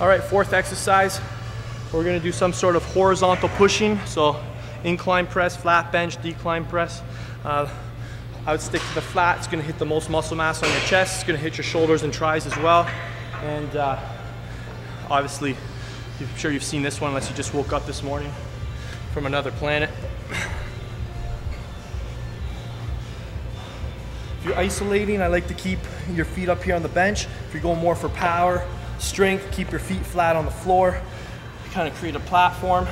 All right, fourth exercise, we're gonna do some sort of horizontal pushing. So incline press, flat bench, decline press. I would stick to the flat. It's gonna hit the most muscle mass on your chest. It's gonna hit your shoulders and tris as well. And obviously, I'm sure you've seen this one unless you just woke up this morning from another planet. If you're isolating, I like to keep your feet up here on the bench. If you're going more for power, strength, keep your feet flat on the floor. You kind of create a platform.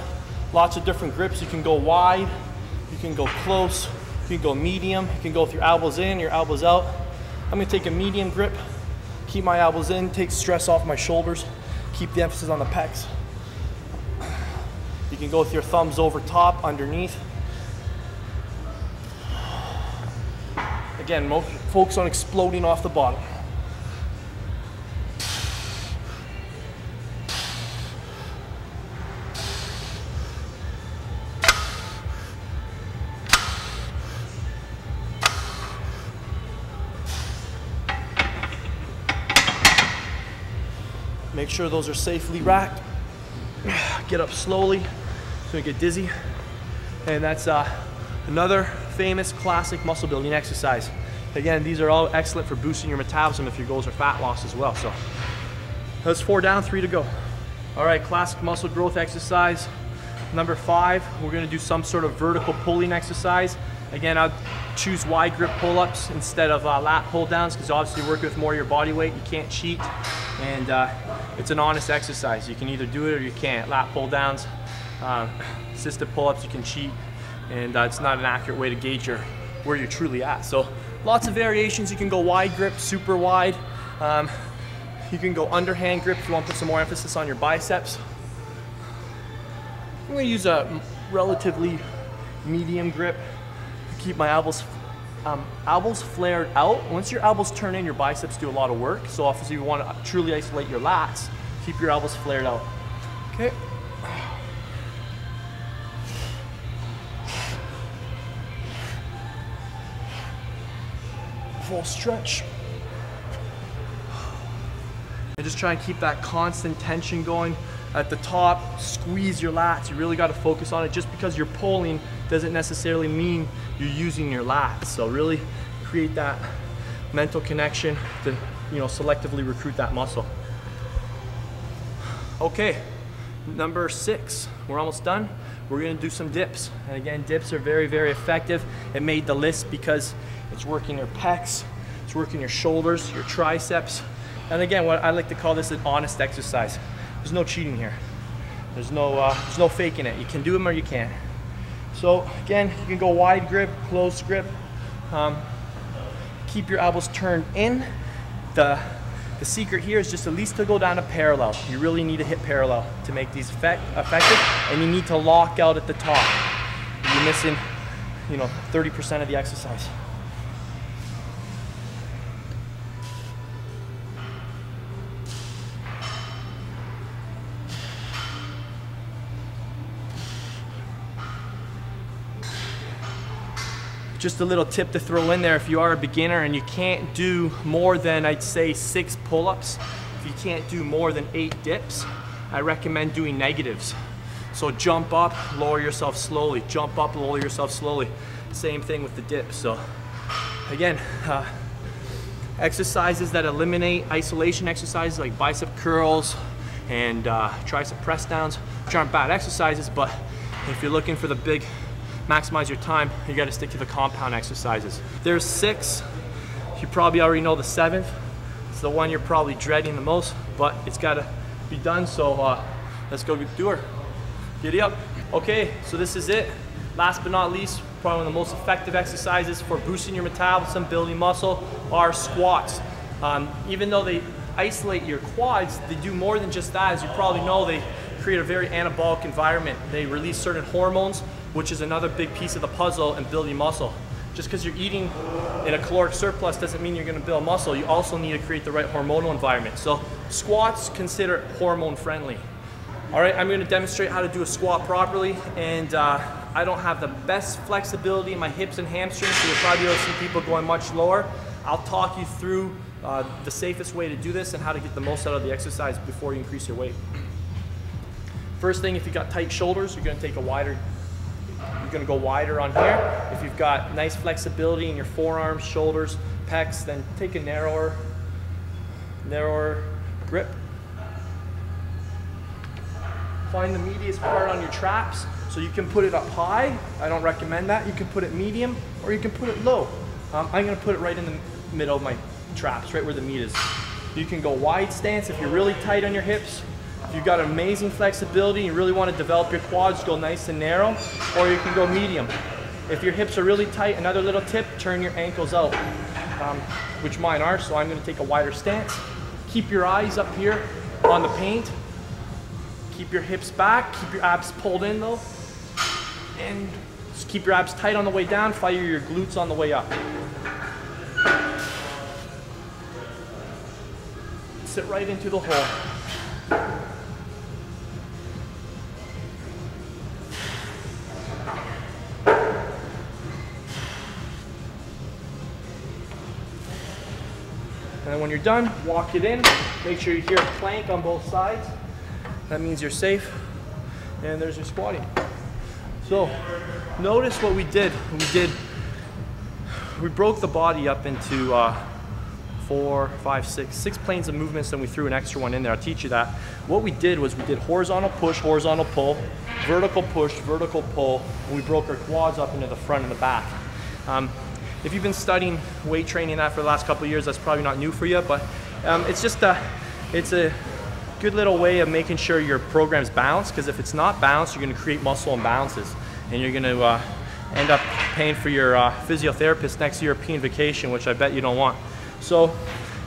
Lots of different grips. You can go wide, you can go close, you can go medium, you can go with your elbows in, your elbows out. I'm gonna take a medium grip, keep my elbows in, take stress off my shoulders, keep the emphasis on the pecs. You can go with your thumbs over top, underneath. Again, focus on exploding off the bottom. Make sure those are safely racked. Get up slowly, so you get dizzy. And that's another famous classic muscle building exercise. Again, these are all excellent for boosting your metabolism if your goals are fat loss as well. So that's 4 down, 3 to go. All right, classic muscle growth exercise. Number 5, we're gonna do some sort of vertical pulling exercise. Again, I'd choose wide grip pull-ups instead of lat pull downs, because obviously you're working with more of your body weight. You can't cheat, and it's an honest exercise. You can either do it or you can't. Lat pull downs, assisted pull-ups, you can cheat, and it's not an accurate way to gauge where you're truly at. So lots of variations. You can go wide grip, super wide. You can go underhand grip if you want to put some more emphasis on your biceps. I'm going to use a relatively medium grip. Keep my elbows flared out. Once your elbows turn in, your biceps do a lot of work. So obviously you want to truly isolate your lats, keep your elbows flared out. Okay. Full stretch. And just try and keep that constant tension going at the top. Squeeze your lats. You really got to focus on it. Just because you're pulling doesn't necessarily mean you're using your lats. So really create that mental connection to, selectively recruit that muscle. Okay, number 6. We're almost done. We're going to do some dips. And again, dips are very, very effective. It made the list because it's working your pecs, it's working your shoulders, your triceps. And again, what I like to call this an honest exercise. There's no cheating here. There's no faking it. You can do them or you can't. So again, you can go wide grip, close grip. Keep your elbows turned in. The secret here is just at least to go down to parallel. You really need to hit parallel to make these effective, and you need to lock out at the top. You're missing, 30% of the exercise. Just a little tip to throw in there if you are a beginner and you can't do more than, I'd say, 6 pull-ups. If you can't do more than 8 dips, I recommend doing negatives. So jump up, lower yourself slowly. Jump up, lower yourself slowly. Same thing with the dips. So again, exercises that eliminate isolation exercises like bicep curls and tricep press downs, which aren't bad exercises, but if you're looking for the big maximize your time, you got to stick to the compound exercises. There's 6. You probably already know the 7th. It's the one you're probably dreading the most, but it's got to be done. So let's go do her. Giddy up. Okay, so this is it. Last but not least, probably one of the most effective exercises for boosting your metabolism, building muscle, are squats. Even though they isolate your quads, they do more than just that. As you probably know, they create a very anabolic environment. They release certain hormones, which is another big piece of the puzzle in building muscle. Just because you're eating in a caloric surplus doesn't mean you're going to build muscle. You also need to create the right hormonal environment. So squats, consider hormone friendly. All right, I'm going to demonstrate how to do a squat properly, and I don't have the best flexibility in my hips and hamstrings, so you'll probably be able to see people going much lower. I'll talk you through the safest way to do this and how to get the most out of the exercise before you increase your weight. First thing, if you've got tight shoulders, you're going to go wider on here. If you've got nice flexibility in your forearms, shoulders, pecs, then take a narrower grip. Find the meatiest part on your traps, so you can put it up high. I don't recommend that. You can put it medium, or you can put it low. I'm going to put it right in the middle of my traps, right where the meat is. You can go wide stance if you're really tight on your hips. If you've got amazing flexibility and you really want to develop your quads, go nice and narrow, or you can go medium. If your hips are really tight, another little tip, turn your ankles out, which mine are, so I'm going to take a wider stance. Keep your eyes up here on the paint. Keep your hips back, keep your abs pulled in though, and just keep your abs tight on the way down, fire your glutes on the way up. Sit right into the hole. And then when you're done, walk it in. Make sure you hear a plank on both sides. That means you're safe. And there's your squatting. So notice what we did. We broke the body up into 4, 5, 6 planes of movements, and we threw an extra one in there. I'll teach you that. What we did was we did horizontal push, horizontal pull, vertical push, vertical pull, and we broke our quads up into the front and the back. If you've been studying weight training that for the last couple of years, that's probably not new for you, but it's a good little way of making sure your program's balanced, because if it's not balanced, you're going to create muscle imbalances, and you're going to end up paying for your physiotherapist next European vacation, which I bet you don't want. So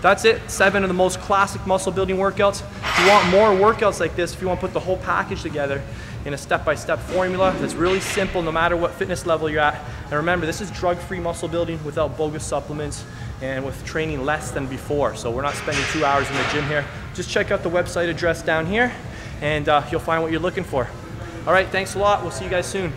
that's it, 7 of the most classic muscle building workouts. If you want more workouts like this, if you want to put the whole package together in a step-by-step formula that's really simple no matter what fitness level you're at. And remember, this is drug-free muscle building without bogus supplements and with training less than before. So we're not spending 2 hours in the gym here. Just check out the website address down here and you'll find what you're looking for. All right, thanks a lot. We'll see you guys soon.